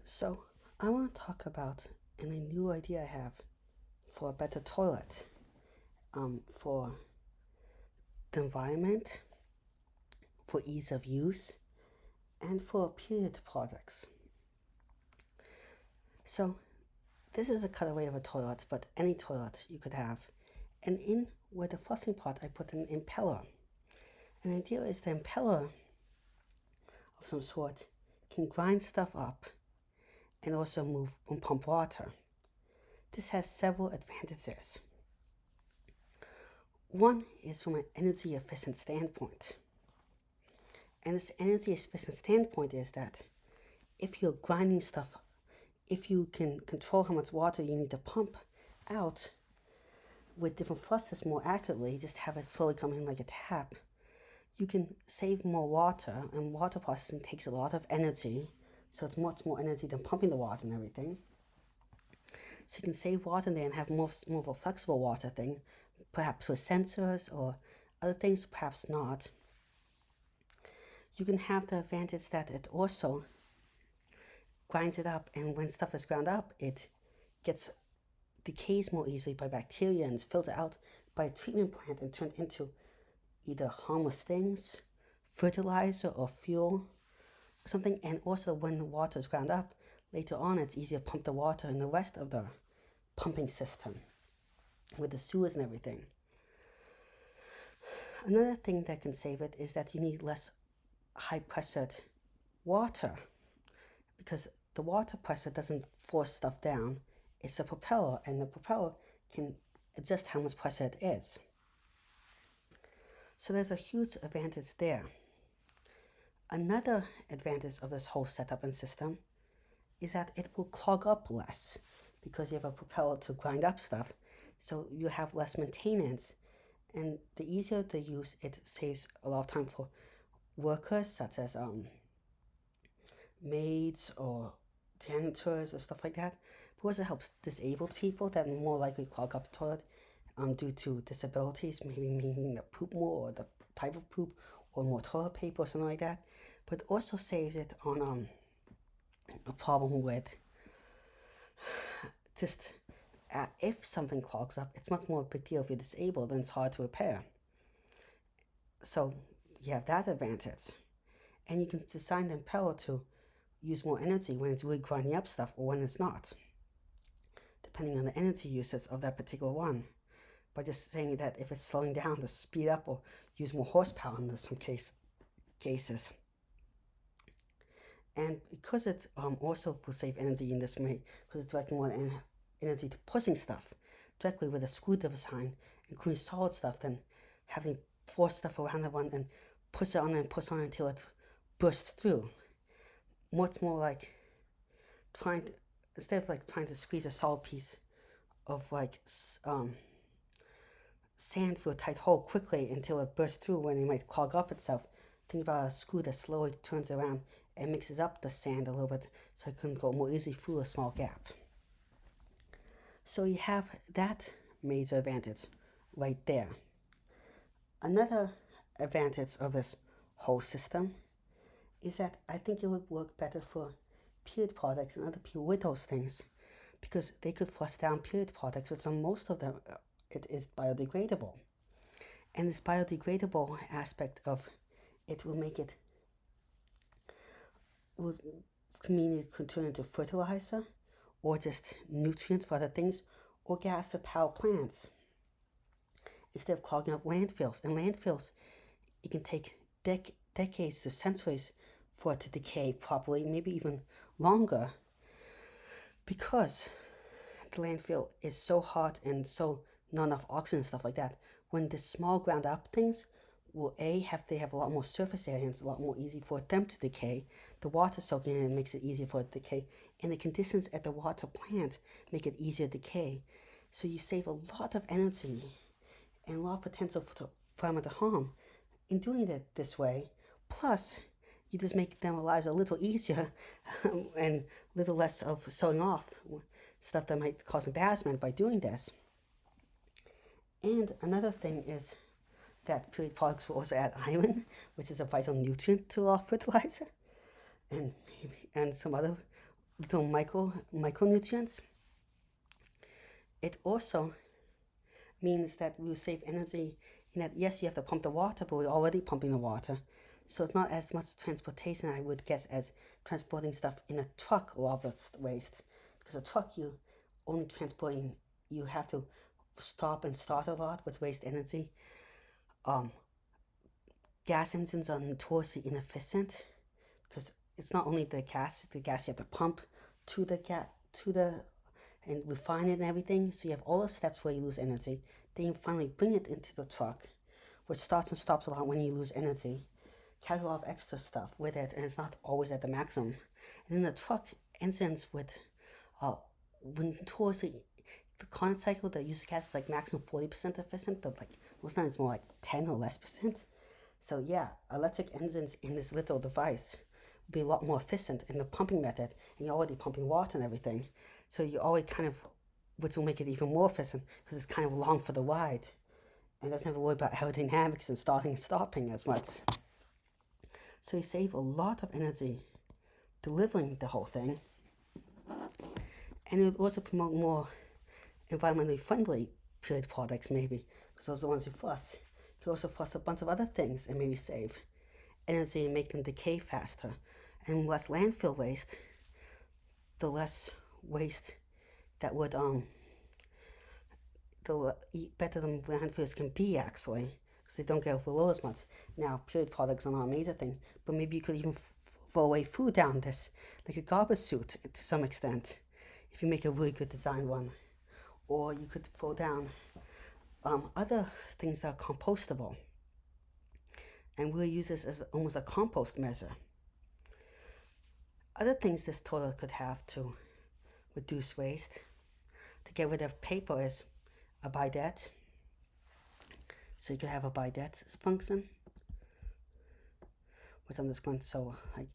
So, I want to talk about a new idea I have for a better toilet, for the environment, for ease of use, and for period products. So, this is a cutaway of a toilet, but any toilet you could have. And in where the flushing part, I put an impeller. And the idea is the impeller of some sort can grind stuff up and also move and pump water. This has several advantages. One is from an energy efficient standpoint. And this energy efficient standpoint is that if you're grinding stuff, if you can control how much water you need to pump out with different flushes more accurately, just have it slowly come in like a tap, you can save more water, and water processing takes a lot of energy, so it's much more energy than pumping the water and everything. So you can save water there and have more of a flexible water thing, perhaps with sensors or other things, perhaps not. You can have the advantage that it also grinds it up, and when stuff is ground up, it gets decays more easily by bacteria and is filtered out by a treatment plant and turned into either harmless things, fertilizer or fuel or something. And also when the water is ground up, later on it's easier to pump the water in the rest of the pumping system with the sewers and everything. Another thing that can save it is that you need less high pressured water, because the water pressure doesn't force stuff down. It's the propeller, and the propeller can adjust how much pressure it is. So there's a huge advantage there. Another advantage of this whole setup and system is that it will clog up less because you have a propeller to grind up stuff, so you have less maintenance. And the easier the use, it saves a lot of time for workers such as maids or janitors or stuff like that. But also helps disabled people that are more likely to clog up the toilet due to disabilities, maybe meaning the poop more or the type of poop or more toilet paper or something like that. But it also saves it on a problem with just if something clogs up, it's much more a big deal if you're disabled and it's hard to repair. So you have that advantage. And you can design the impeller to use more energy when it's really grinding up stuff or when it's not, depending on the energy usage of that particular one. By just saying that if it's slowing down to speed up or use more horsepower in some cases. And because it also will save energy in this way, because it's directing more energy to pushing stuff directly with a screw design, including solid stuff, than having force stuff around the one and push it on and push on until it bursts through. Much more like instead of like trying to squeeze a solid piece of like sand through a tight hole quickly until it bursts through when it might clog up itself. Think about a screw that slowly turns around and mixes up the sand a little bit so it can go more easily through a small gap. So you have that major advantage right there. Another advantage of this whole system is that I think it would work better for period products and other people with those things, because they could flush down period products, which on most of them it is biodegradable. And this biodegradable aspect of it will make it, will mean it could turn into fertilizer or just nutrients for other things or gas to power plants instead of clogging up landfills. And landfills, it can take decades to centuries for it to decay properly, maybe even longer, because the landfill is so hot and so not enough oxygen and stuff like that. When the small ground up things will they have a lot more surface area and it's a lot more easy for them to decay. The water soaking in makes it easier for it to decay, and the conditions at the water plant make it easier to decay. So you save a lot of energy and a lot of potential for environmental harm in doing it this way. Plus, you just make their lives a little easier and a little less of sewing off stuff that might cause embarrassment by doing this. And another thing is that period products will also add iron, which is a vital nutrient to our fertilizer, and some other little micronutrients. It also means that we will save energy in that, yes, you have to pump the water, but we're already pumping the water. So it's not as much transportation, I would guess, as transporting stuff in a truck, a lot of the waste. Because a truck, you only transporting, you have to stop and start a lot, which waste energy. Um, Gas engines are notoriously inefficient because it's not only the gas you have to pump to the and refine it and everything. So you have all the steps where you lose energy. Then you finally bring it into the truck, which starts and stops a lot when you lose energy. It has a lot of extra stuff with it, and it's not always at the maximum. And then the truck ends with when towards the current cycle that uses gas is like maximum 40% efficient, but like most times it's more like 10 or less percent. So yeah, electric engines in this little device would be a lot more efficient in the pumping method, and you're already pumping water and everything. So you always kind of, which will make it even more efficient because it's kind of long for the ride, and doesn't have to worry about aerodynamics and starting and stopping as much. So you save a lot of energy delivering the whole thing, and it would also promote more environmentally friendly period products maybe, because those are the ones you flush. You could also flush a bunch of other things and maybe save energy and make them decay faster, and less landfill waste. The less waste that would the better the landfills can be actually, because they don't get overloaded as much. Now period products are not a major thing, but maybe you could even throw away food down this, like a garbage chute to some extent, if you make a really good design one. Or you could throw down other things that are compostable, and we'll use this as almost a compost measure. Other things this toilet could have to reduce waste, to get rid of paper, is a bidet. So you could have a bidet function, which I'm just going to show like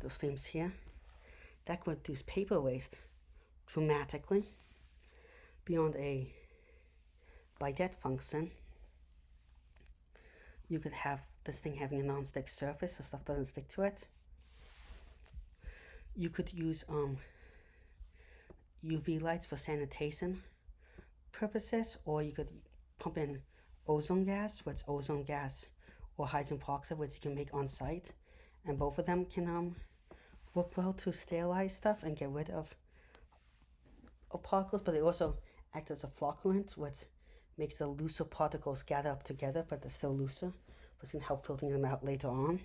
the streams here. That could reduce paper waste dramatically. Beyond a bidet function, you could have this thing having a non-stick surface so stuff doesn't stick to it. You could use UV lights for sanitation purposes, or you could pump in ozone gas, or hydrogen peroxide, which you can make on site, and both of them can work well to sterilize stuff and get rid of particles, but they also act as a flocculant, which makes the looser particles gather up together, but they're still looser, which can help filtering them out later on.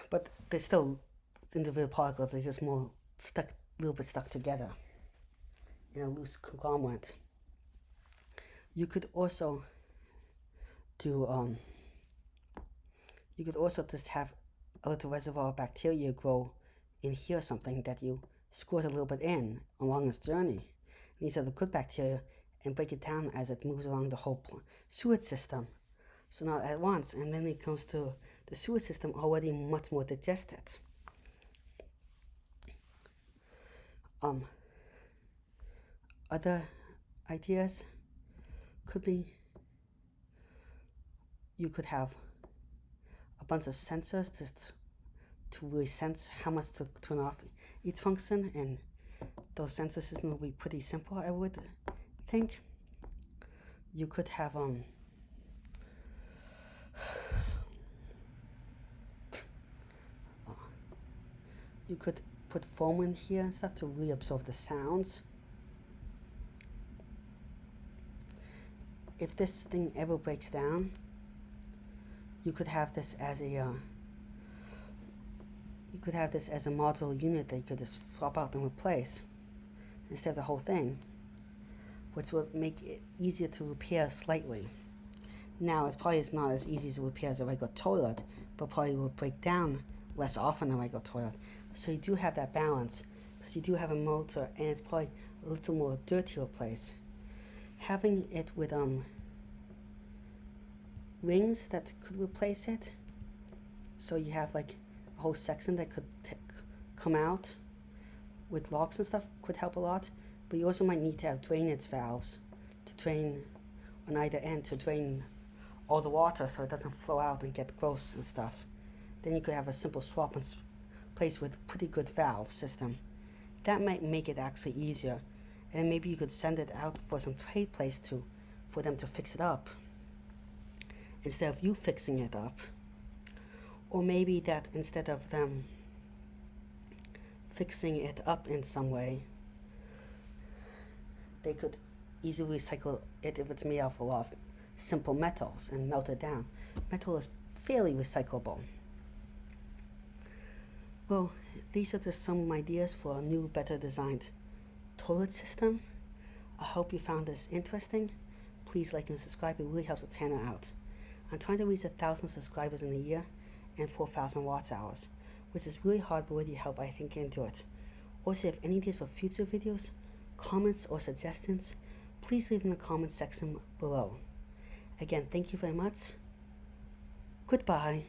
But they're still individual particles, they're just more stuck, a little bit stuck together in a loose conglomerate. You could also do you could also just have a little reservoir of bacteria grow in here or something that you squirt a little bit in along its journey. These are the good bacteria, and break it down as it moves along the whole sewage system. So not at once, and then it comes to the sewage system already much more digested. Other ideas could be you could have a bunch of sensors just to really sense how much to turn off each function, and those sensor systems will be pretty simple, I would think. You could have you could put foam in here and stuff to really absorb the sounds. If this thing ever breaks down, you could have this as a modular unit that you could just swap out and replace instead of the whole thing, which would make it easier to repair slightly. Now, it probably is not as easy to repair as a regular toilet, but probably will break down less often than a regular toilet. So you do have that balance, because you do have a motor, and it's probably a little more dirty to replace. Having it with rings that could replace it, so you have like a whole section that could come out with locks and stuff, could help a lot. But you also might need to have drainage valves to drain on either end, to drain all the water so it doesn't flow out and get gross and stuff. then you could have a simple swap in place with pretty good valve system. That might make it actually easier, and maybe you could send it out for some trade place for them to fix it up instead of you fixing it up. Or maybe that instead of them fixing it up in some way, they could easily recycle it if it's made out of a lot of simple metals and melt it down. Metal is fairly recyclable. Well, these are just some ideas for a new, better designed toilet system. I hope you found this interesting. Please like and subscribe, it really helps the channel out. I'm trying to reach 1,000 subscribers in a year and 4,000 watch hours, which is really hard, but with your help I think I can do it. Also, if any ideas for future videos, comments or suggestions, please leave in the comment section below. Again, thank you very much. Goodbye.